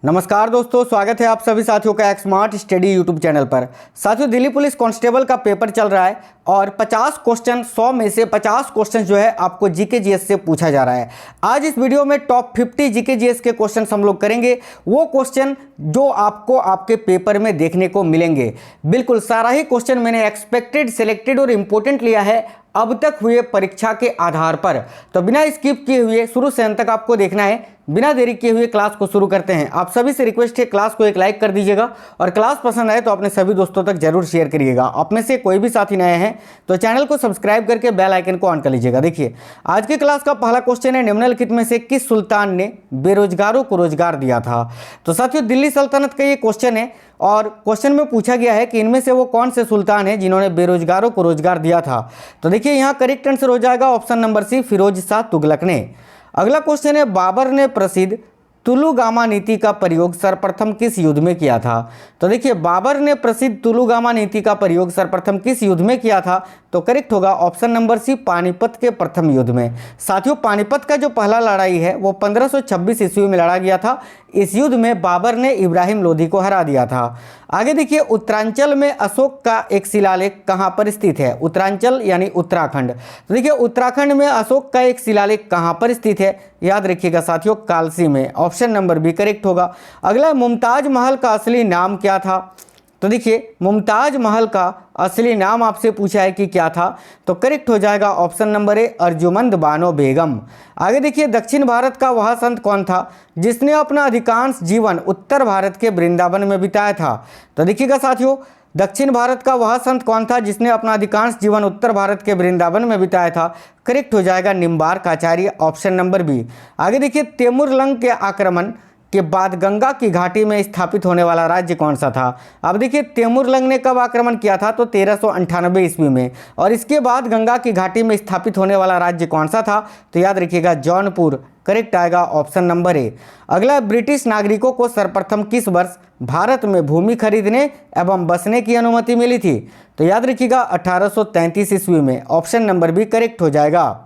नमस्कार दोस्तों, स्वागत है आप सभी साथियों का एक स्मार्ट स्टडी यूट्यूब चैनल पर। साथियों, दिल्ली पुलिस कांस्टेबल का पेपर चल रहा है और 50 क्वेश्चन 100 में से 50 क्वेश्चन जो है आपको जीके जीएस से पूछा जा रहा है। आज इस वीडियो में टॉप 50 जीके जीएस के क्वेश्चन हम लोग करेंगे, वो क्वेश्चन जो आपको आपके पेपर में देखने को मिलेंगे। बिल्कुल सारा ही क्वेश्चन मैंने एक्सपेक्टेड, सिलेक्टेड और इम्पोर्टेंट लिया है अब तक हुए परीक्षा के आधार पर। तो बिना स्किप किए हुए शुरू से अंत तक आपको देखना है। बिना देरी किए हुए क्लास को शुरू करते हैं। आप सभी से रिक्वेस्ट है, क्लास को एक लाइक कर दीजिएगा और क्लास पसंद आए तो अपने सभी दोस्तों तक जरूर शेयर करिएगा। आप में से कोई भी साथी नए हैं तो चैनल को सब्सक्राइब करके बेल आइकन को ऑन कर लीजिएगा। देखिए, आज की क्लास का पहला क्वेश्चन है, निम्नलिखित में से किस सुल्तान ने बेरोजगारों को रोजगार दिया था। तो साथियों, दिल्ली सल्तनत का ये क्वेश्चन है और क्वेश्चन में पूछा गया है कि इनमें से वो कौन से सुल्तान हैं जिन्होंने बेरोजगारों को रोजगार दिया था। तो देखिए, यहाँ करेक्ट आंसर हो जाएगा option number C, Firoz Shah Tughlaq ने। अगला क्वेश्चन है, बाबर ने प्रसिद्ध तुलुगामा नीति का प्रयोग सर्वप्रथम किस युद्ध में किया था। तो देखिए, बाबर ने प्रसिद्ध तुलुगामा नीति का प्रयोग सर्वप्रथम किस युद्ध में किया था। तो करेक्ट होगा ऑप्शन नंबर सी, पानीपत के प्रथम युद्ध में। साथियों, पानीपत का जो पहला लड़ाई है वो 1526 ईस्वी में लड़ा गया था। इस युद्ध में बाबर ने इब्राहिम लोधी को हरा दिया था। आगे देखिए, उत्तरांचल में अशोक का एक शिलालेख कहाँ पर स्थित है। उत्तरांचल यानी उत्तराखंड। तो देखिए, उत्तराखंड में अशोक का एक शिलालेख कहाँ पर स्थित है, याद रखिएगा साथियों, कालसी में। ऑप्शन नंबर बी करेक्ट होगा। अगला, मुमताज महल का असली नाम क्या था। तो देखिए, मुमताज महल का असली नाम आपसे पूछा है कि क्या था, तो करेक्ट हो जाएगा option number A, Arjumand Bano Begum. आगे देखिए, दक्षिण भारत का वह संत कौन था जिसने अपना अधिकांश जीवन उत्तर भारत के वृंदावन में बिताया था। तो देखिएगा साथियों, दक्षिण भारत का वह संत कौन था जिसने अपना अधिकांश जीवन उत्तर भारत के वृंदावन में बिताया था। करेक्ट हो जाएगा निम्बार्क आचार्य, ऑप्शन नंबर बी। आगे देखिए, तैमूरलंग के आक्रमण के बाद गंगा की घाटी में स्थापित होने वाला राज्य कौन सा था। अब देखिए, तैमूरलंग ने कब आक्रमण किया था, तो 1398 ईस्वी में। और इसके बाद गंगा की घाटी में स्थापित होने वाला राज्य कौन सा था, तो याद रखिएगा जौनपुर। करेक्ट आएगा ऑप्शन नंबर ए। अगला, ब्रिटिश नागरिकों को सर्वप्रथम किस वर्ष भारत में भूमि खरीदने एवं बसने की अनुमति मिली थी। तो याद रखिएगा 1833 ईस्वी में। ऑप्शन नंबर बी करेक्ट हो जाएगा।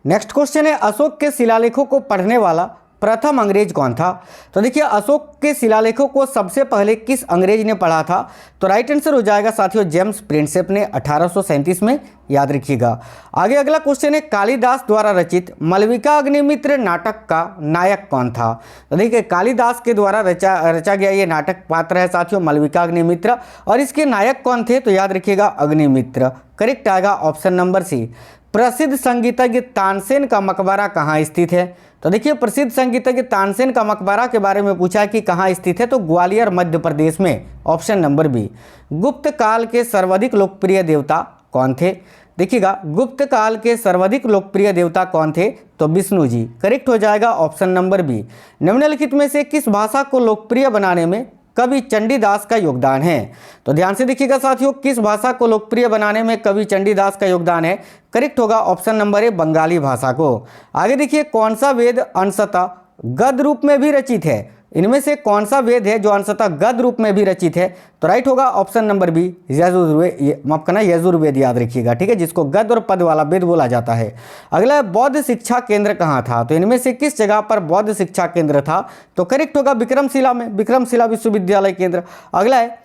नेक्स्ट क्वेश्चन है, अशोक के शिलालेखों को पढ़ने वाला प्रथम अंग्रेज कौन था। तो देखिए, अशोक के शिलालेखों को सबसे पहले किस अंग्रेज ने पढ़ा था। तो राइट आंसर हो जाएगा साथियों, जेम्स प्रिंसेप ने 1837 में। याद रखिएगा। आगे अगला क्वेश्चन है, कालिदास द्वारा रचित मालविका अग्निमित्र नाटक का नायक कौन था। तो देखिए, कालिदास के द्वारा रचा गया ये नाटक पात्र है साथियों मालविका अग्निमित्र, और इसके नायक कौन थे, तो याद रखिएगा अग्निमित्र। करेक्ट आएगा ऑप्शन नंबर सी। प्रसिद्ध संगीतज्ञ तानसेन का मकबरा कहाँ स्थित है। तो देखिए, प्रसिद्ध संगीतज्ञ तानसेन का मकबरा के बारे में पूछा है कि कहाँ स्थित है, तो ग्वालियर मध्य प्रदेश में। Option number B. गुप्त काल के सर्वाधिक लोकप्रिय देवता कौन थे। देखिएगा, गुप्त काल के सर्वाधिक लोकप्रिय देवता कौन थे, तो विष्णु जी। करेक्ट हो जाएगा ऑप्शन नंबर बी। निम्नलिखित में से किस भाषा को लोकप्रिय बनाने में कवि चंडीदास का योगदान है। तो ध्यान से देखिएगा साथियों, किस भाषा को लोकप्रिय बनाने में कवि चंडीदास का योगदान है। करेक्ट होगा ऑप्शन नंबर ए, बंगाली भाषा को। आगे देखिए, कौन सा वेद अंशतः गद्य रूप में भी रचित है। इनमें से कौन सा वेद है जो अंशतः गद्य रूप में भी रचित है। तो राइट होगा ऑप्शन नंबर बी, यजुर्वेद। याद रखिएगा, ठीक है, जिसको गद्य और पद वाला वेद बोला जाता है। अगला, बौद्ध शिक्षा केंद्र कहाँ था। तो इनमें से किस जगह पर बौद्ध शिक्षा केंद्र था। तो करेक्ट होगा विक्रमशिला में, विक्रमशिला विश्वविद्यालय केंद्र। अगला है,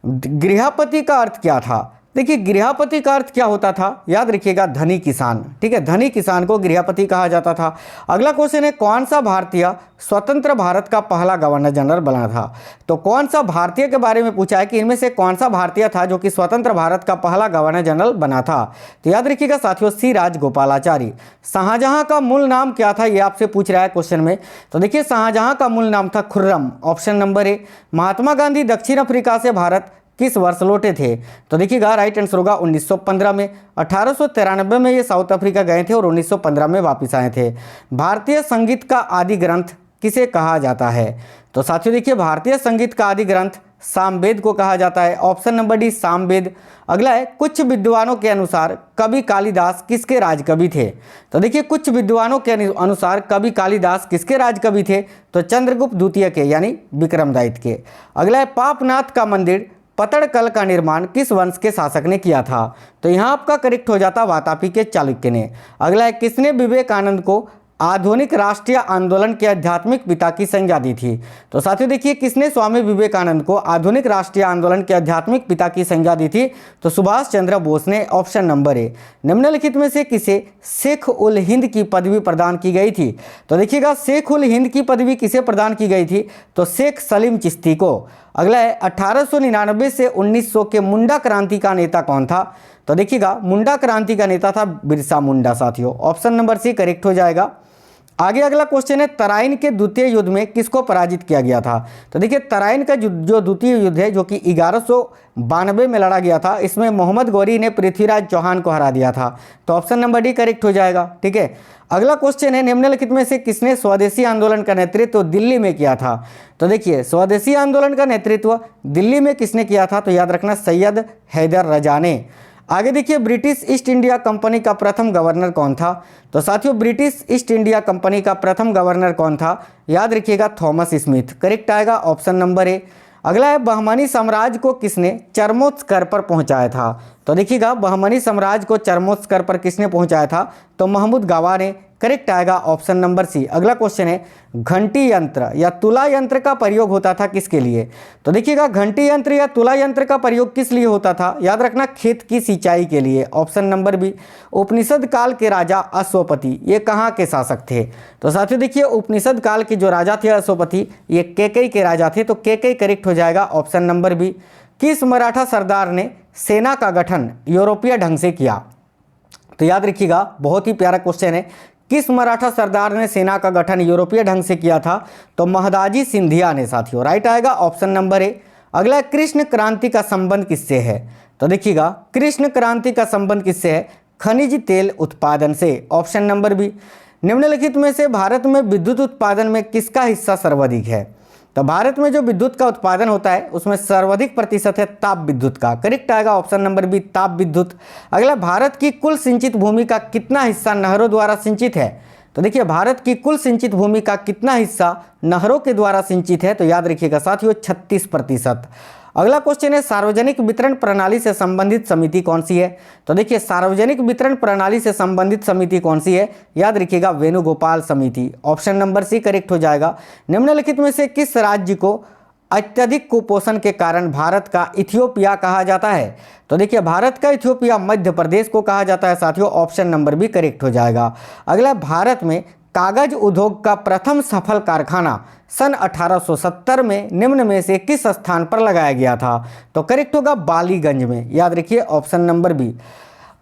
गृहपति का अर्थ क्या था। देखिए, गृहपति का अर्थ क्या होता था, याद रखिएगा धनी किसान। ठीक है, धनी किसान को गृहपति कहा जाता था। अगला क्वेश्चन है, कौन सा भारतीय स्वतंत्र भारत का पहला गवर्नर जनरल बना था। तो कौन सा भारतीय के बारे में पूछा है कि इनमें से कौन सा भारतीय था जो कि स्वतंत्र भारत का पहला गवर्नर जनरल बना था। तो याद रखिएगा साथियों, सी राजगोपालाचारी। शाहजहां का मूल नाम क्या था, ये आपसे पूछ रहा है क्वेश्चन में। तो देखिए, शाहजहां का मूल नाम था Khurram. Option number A. Mahatma Gandhi दक्षिण अफ्रीका से भारत किस वर्ष लौटे थे। तो देखिएगा, राइट आंसर होगा 1915 में। 1893 में ये साउथ अफ्रीका गए थे और 1915 में वापस आए थे। भारतीय संगीत का आदि ग्रंथ किसे कहा जाता है। तो साथियों देखिए, भारतीय संगीत का आदि ग्रंथ सामवेद को कहा जाता है। Option number D, Samaveda. अगला है, कुछ विद्वानों के अनुसार कवि कालिदास किसके राजकवि थे। तो देखिए, कुछ विद्वानों के अनुसार कवि कालिदास किसके राजकवि थे, तो चंद्रगुप्त द्वितीय के यानी विक्रमादित्य के। अगला है, पापनाथ का मंदिर पतड़कल का निर्माण किस वंश के शासक ने किया था। तो यहाँ आपका करेक्ट हो जाता वातापी के चालुक्य ने। अगला है, किसने विवेकानंद को आधुनिक राष्ट्रीय आंदोलन के आध्यात्मिक पिता की संज्ञा दी थी? तो साथियों देखिए, किसने स्वामी विवेकानंद को आधुनिक राष्ट्रीय आंदोलन के आध्यात्मिक पिता की संज्ञा दी थी? तो सुभाष चंद्र बोस ने। ऑप्शन नंबर ए। निम्नलिखित में से किसे शेख उल हिंद की पदवी प्रदान की गई थी? तो देखिएगा, शेख उल हिंद की पदवी किसे प्रदान की गई थी? तो शेख सलीम चिश्ती को। अगला है 1899 से 1900 के मुंडा क्रांति का नेता कौन था? तो देखिएगा, मुंडा क्रांति का नेता था बिरसा मुंडा साथियों। ऑप्शन नंबर सी करेक्ट हो जाएगा। आगे अगला क्वेश्चन है, तराइन के द्वितीय युद्ध में किसको पराजित किया गया था? तो देखिए, तराइन का जो द्वितीय युद्ध है जो कि 1192 में लड़ा गया था, इसमें मोहम्मद गौरी ने पृथ्वीराज चौहान को हरा दिया था। तो ऑप्शन नंबर डी करेक्ट हो जाएगा। ठीक है, अगला क्वेश्चन है, निम्नलिखित में से किसने स्वदेशी आंदोलन का नेतृत्व दिल्ली में किया था? तो देखिए, स्वदेशी आंदोलन का नेतृत्व दिल्ली में किसने किया था? तो याद रखना, सैयद हैदर रजा ने। आगे देखिए, ब्रिटिश ईस्ट इंडिया कंपनी का प्रथम गवर्नर कौन था? तो साथियों, ब्रिटिश ईस्ट इंडिया कंपनी का प्रथम गवर्नर कौन था? याद रखिएगा, थॉमस स्मिथ। करेक्ट आएगा ऑप्शन नंबर ए। अगला है, बहमनी साम्राज्य को किसने चरमोत्कर्ष पर पहुंचाया था? तो देखिएगा, बहमनी साम्राज्य को चरमोत्कर्ष पर किसने पहुंचाया था? तो महमूद गावा ने। करेक्ट आएगा ऑप्शन नंबर सी। अगला क्वेश्चन है, घंटी यंत्र या तुला यंत्र का प्रयोग होता था किसके लिए? तो देखिएगा, घंटी यंत्र या तुला यंत्र का प्रयोग किस लिए होता था? याद रखना, खेत की सिंचाई के लिए। Option number B. उपनिषद काल के राजा अश्वपति ये कहाँ के शासक थे? तो साथियों देखिए, उपनिषद काल के जो राजा थे अश्वपति, ये कैकेयी के राजा थे। तो कैकेयी करेक्ट हो जाएगा ऑप्शन नंबर बी। किस मराठा सरदार ने सेना का गठन यूरोपीय ढंग से किया? तो याद रखिएगा, बहुत ही प्यारा क्वेश्चन है। किस मराठा सरदार ने सेना का गठन यूरोपीय ढंग से किया था? तो महादाजी सिंधिया ने साथियों। राइट आएगा ऑप्शन नंबर ए। अगला, कृष्ण क्रांति का संबंध किससे है? तो देखिएगा, कृष्ण क्रांति का संबंध किससे है? खनिज तेल उत्पादन से। Option number B. निम्नलिखित में से भारत में विद्युत उत्पादन में किसका हिस्सा सर्वाधिक है? तो भारत में जो विद्युत का उत्पादन होता है उसमें सर्वाधिक प्रतिशत है ताप विद्युत का। करेक्ट आएगा ऑप्शन नंबर बी, ताप विद्युत। अगला, भारत की कुल सिंचित भूमि का कितना हिस्सा नहरों द्वारा सिंचित है? तो देखिए, भारत की कुल सिंचित भूमि का कितना हिस्सा नहरों के द्वारा सिंचित है? तो याद रखिएगा साथियों, 36%। अगला क्वेश्चन है, सार्वजनिक वितरण प्रणाली से संबंधित समिति कौन सी है? तो देखिए, सार्वजनिक वितरण प्रणाली से संबंधित समिति कौन सी है? याद रखिएगा, वेणुगोपाल समिति। ऑप्शन नंबर सी करेक्ट हो जाएगा। निम्नलिखित में से किस राज्य को अत्यधिक कुपोषण के कारण भारत का इथियोपिया कहा जाता है? तो देखिए, भारत का इथियोपिया मध्य प्रदेश को कहा जाता है साथियों। ऑप्शन नंबर बी करेक्ट हो जाएगा। अगला, भारत में कागज उद्योग का प्रथम सफल कारखाना सन 1870 में निम्न में से किस स्थान पर लगाया गया था? तो करेक्ट होगा, बालीगंज में। याद रखिए ऑप्शन नंबर बी।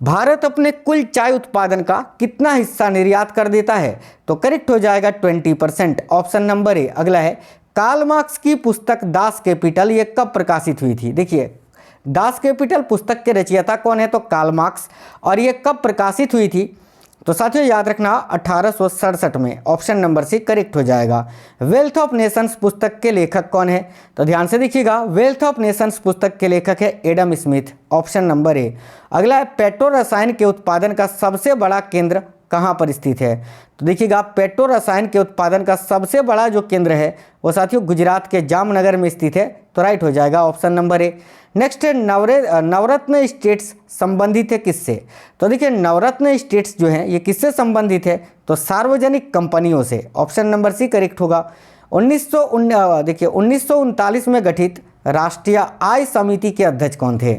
भारत अपने कुल चाय उत्पादन का कितना हिस्सा निर्यात कर देता है? तो करेक्ट हो जाएगा 20%। ऑप्शन नंबर ए। अगला है, कार्ल मार्क्स की पुस्तक दास कैपिटल ये कब प्रकाशित हुई थी? देखिए, दास कैपिटल पुस्तक के रचयिता कौन है? तो कार्ल मार्क्स। और ये कब प्रकाशित हुई थी? तो साथियों याद रखना, 1867 में। ऑप्शन नंबर सी करेक्ट हो जाएगा। वेल्थ ऑफ नेशंस पुस्तक के लेखक कौन है? तो ध्यान से देखिएगा, वेल्थ ऑफ नेशंस पुस्तक के लेखक है एडम स्मिथ। ऑप्शन नंबर ए। अगला है, पेट्रो रसायन के उत्पादन का सबसे बड़ा केंद्र कहाँ पर स्थित है? तो देखिएगा, पेट्रो रसायन के उत्पादन का सबसे बड़ा जो केंद्र है वो साथियों गुजरात के जामनगर में स्थित है। तो राइट हो जाएगा ऑप्शन नंबर ए। नेक्स्ट है, नवरत्न स्टेट्स संबंधित है किससे? तो देखिए, नवरत्न स्टेट्स जो हैं ये किससे संबंधित है? तो सार्वजनिक कंपनियों से। ऑप्शन नंबर सी करेक्ट होगा। 1939 में गठित राष्ट्रीय आय समिति के अध्यक्ष कौन थे?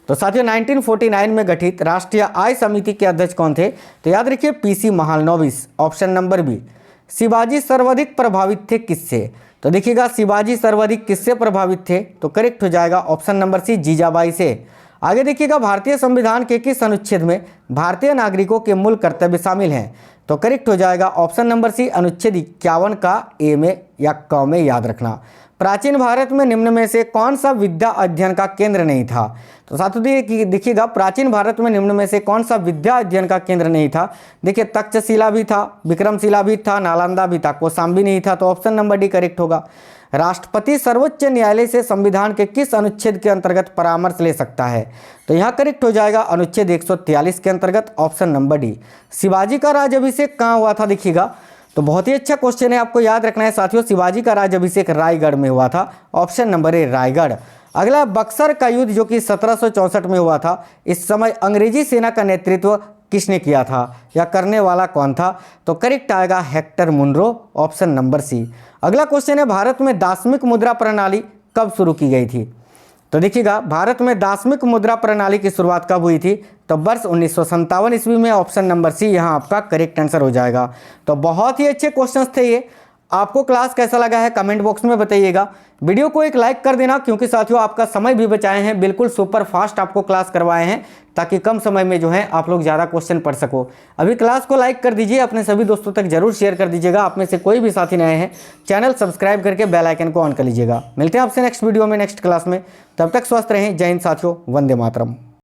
तो साथियों 1949 में गठित राष्ट्रीय आय समिति के अध्यक्ष कौन थे? तो याद रखिए, PC Mahalanobis. Option number B. Shivaji सर्वाधिक प्रभावित थे किससे? तो देखिएगा, शिवाजी सर्वाधिक किससे प्रभावित थे? तो करेक्ट हो जाएगा ऑप्शन नंबर सी, जीजाबाई से। आगे देखिएगा, भारतीय संविधान के किस अनुच्छेद में भारतीय नागरिकों के मूल कर्तव्य शामिल हैं? तो करेक्ट हो जाएगा ऑप्शन नंबर सी, अनुच्छेद 51 का ए में या क में। याद रखना, प्राचीन भारत में निम्न में से कौन सा विद्या अध्ययन का केंद्र नहीं था? तो साथियों देखिएगा, प्राचीन भारत में निम्न में से कौन सा विद्या अध्ययन का केंद्र नहीं था? देखिए, तक्षशिला भी था, विक्रमशिला भी था, नालंदा भी था, कौशाम्बी नहीं था। तो ऑप्शन नंबर डी करेक्ट होगा। राष्ट्रपति सर्वोच्च न्यायालय से संविधान के किस अनुच्छेद के अंतर्गत परामर्श ले सकता है? तो यहाँ करेक्ट हो जाएगा अनुच्छेद 143 के अंतर्गत। Option number D. शिवाजी का राज्याभिषेक कहाँ हुआ था? देखिएगा, तो बहुत ही अच्छा क्वेश्चन है, आपको याद रखना है साथियों। शिवाजी का राज्याभिषेक रायगढ़ में हुआ था। ऑप्शन नंबर ए, रायगढ़। अगला, बक्सर का युद्ध जो कि 1764 में हुआ था, इस समय अंग्रेजी सेना का नेतृत्व किसने किया था या करने वाला कौन था? तो करेक्ट आएगा Hector Munro, option number C. अगला क्वेश्चन है, भारत में दार्शनिक मुद्रा प्रणाली कब शुरू की गई थी? तो देखिएगा, भारत में दार्शनिक मुद्रा प्रणाली की शुरुआत कब हुई थी? तो वर्ष 1957 ईस्वी में, ऑप्शन नंबर सी यहाँ आपका करेक्ट आंसर हो जाएगा। तो बहुत ही अच्छे क्वेश्चंस थे ये। आपको क्लास कैसा लगा है कमेंट बॉक्स में बताइएगा। वीडियो को एक लाइक कर देना, क्योंकि साथियों आपका समय भी बचाए हैं, बिल्कुल सुपर फास्ट आपको क्लास करवाए हैं, ताकि कम समय में जो है आप लोग ज़्यादा क्वेश्चन पढ़ सको। अभी क्लास को लाइक कर दीजिए, अपने सभी दोस्तों तक जरूर शेयर कर दीजिएगा। आप में से कोई भी साथी नए हैं, चैनल सब्सक्राइब करके बेल आइकन को ऑन कर लीजिएगा। मिलते हैं आपसे नेक्स्ट वीडियो में, नेक्स्ट क्लास में। तब तक स्वस्थ रहें। जय हिंद साथियों, वंदे मातरम।